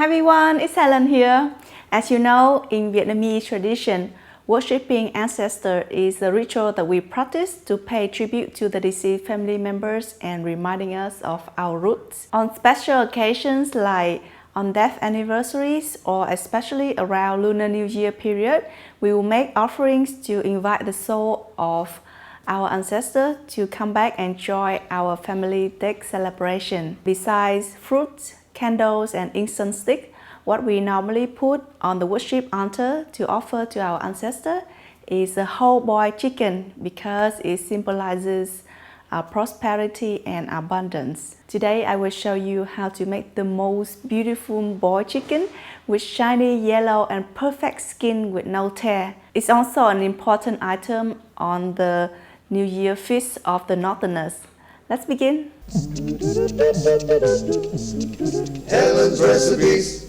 Hi everyone, it's Helen here. As you know, in Vietnamese tradition, worshipping ancestors is a ritual that we practice to pay tribute to the deceased family members and reminding us of our roots. On special occasions like on death anniversaries or especially around Lunar New Year period, we will make offerings to invite the soul of our ancestors to come back and join our family death celebration. Besides fruits, candles and incense stick, what we normally put on the worship altar to offer to our ancestors is a whole boiled chicken because it symbolizes prosperity and abundance. Today I will show you how to make the most beautiful boiled chicken with shiny yellow and perfect skin with no tear. It's also an important item on the New Year feast of the Northerners. Let's begin. Helen's recipes.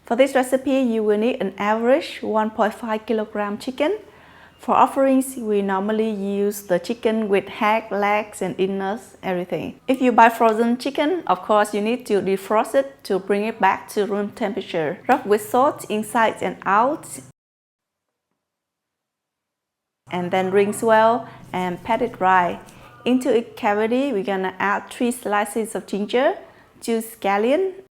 For this recipe, you will need an average 1.5 kilogram chicken. For offerings, we normally use the chicken with head, legs and innards, everything. If you buy frozen chicken, of course you need to defrost it to bring it back to room temperature. Rub with salt inside and out. And then rinse well and pat it dry. Into each cavity, we're gonna add 3 slices of ginger, 2 scallions,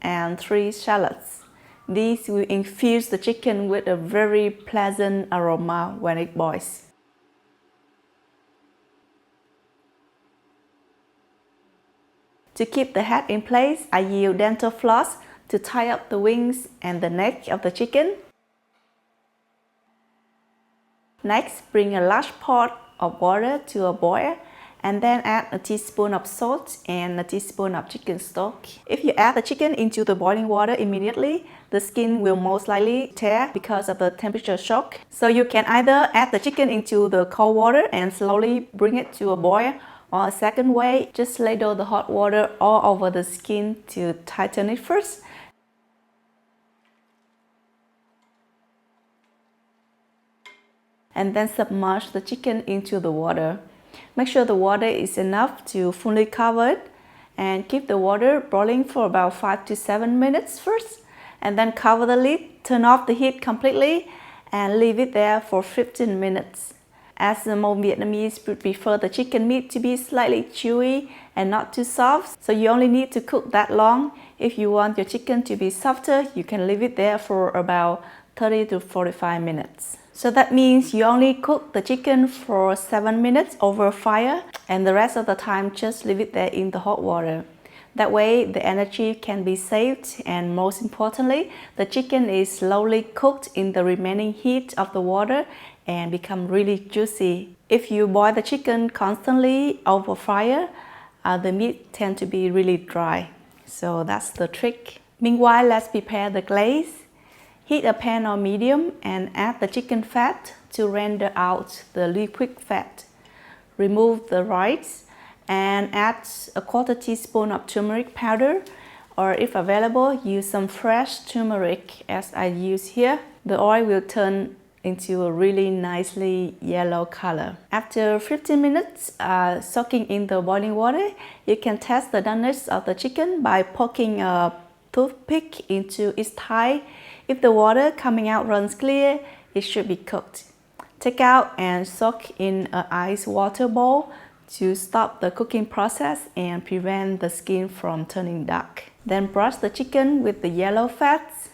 and 3 shallots. These will infuse the chicken with a very pleasant aroma when it boils. To keep the head in place, I use dental floss to tie up the wings and the neck of the chicken. Next, bring a large pot of water to a boil and then add a teaspoon of salt and a teaspoon of chicken stock. If you add the chicken into the boiling water immediately, the skin will most likely tear because of the temperature shock. So you can either add the chicken into the cold water and slowly bring it to a boil, or a second way, just ladle the hot water all over the skin to tighten it first. And then submerge the chicken into the water. Make sure the water is enough to fully cover it and keep the water boiling for about 5 to 7 minutes first, and then cover the lid, turn off the heat completely and leave it there for 15 minutes. As the most Vietnamese would prefer the chicken meat to be slightly chewy and not too soft, so you only need to cook that long. If you want your chicken to be softer, you can leave it there for about 30 to 45 minutes. So that means you only cook the chicken for 7 minutes over fire and the rest of the time just leave it there in the hot water. That way the energy can be saved and most importantly, the chicken is slowly cooked in the remaining heat of the water and become really juicy. If you boil the chicken constantly over fire, the meat tends to be really dry. So that's the trick. Meanwhile, let's prepare the glaze. Heat a pan on medium and add the chicken fat to render out the liquid fat. Remove the rice and add a 1/4 teaspoon of turmeric powder, or if available, use some fresh turmeric as I use here. The oil will turn into a really nicely yellow color. After 15 minutes soaking in the boiling water, you can test the doneness of the chicken by poking a toothpick into its thigh. If the water coming out runs clear, it should be cooked. Take out and soak in an ice water bowl to stop the cooking process and prevent the skin from turning dark. Then brush the chicken with the yellow fats.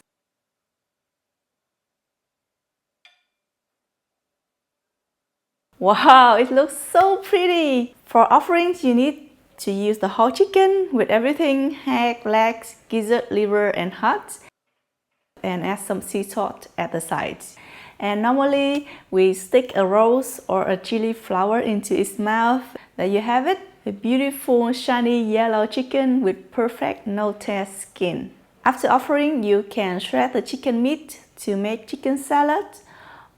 Wow, it looks so pretty! For offerings, you need to use the whole chicken with everything, head, legs, gizzard, liver and heart, and add some sea salt at the sides. And normally we stick a rose or a chili flower into its mouth. There you have it, a beautiful shiny yellow chicken with perfect no tear skin. After offering, you can shred the chicken meat to make chicken salad,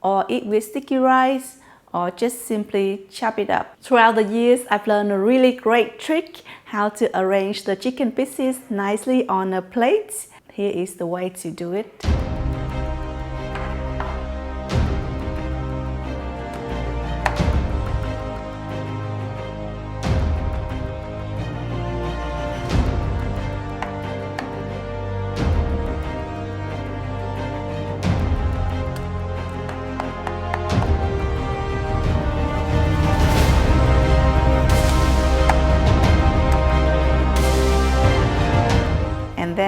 or eat with sticky rice, or just simply chop it up. Throughout the years, I've learned a really great trick how to arrange the chicken pieces nicely on a plate. Here is the way to do it.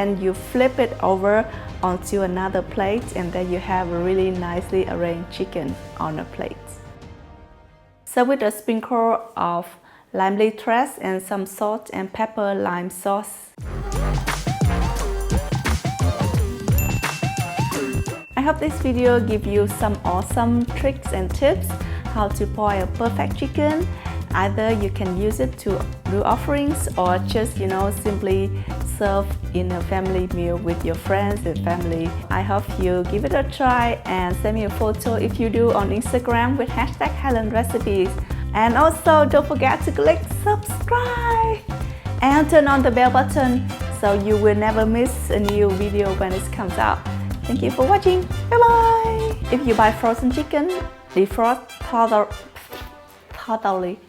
then you flip it over onto another plate, and then you have a really nicely arranged chicken on a plate. Serve with a sprinkle of lime leaf dress and some salt and pepper lime sauce. I hope this video gives you some awesome tricks and tips how to boil a perfect chicken. Either you can use it to do offerings or just, simply serve in a family meal with your friends and family. I hope you give it a try and send me a photo if you do on Instagram with hashtag Helen Recipes. And also don't forget to click subscribe and turn on the bell button so you will never miss a new video when it comes out. Thank you for watching. Bye bye! If you buy frozen chicken, defrost thoroughly.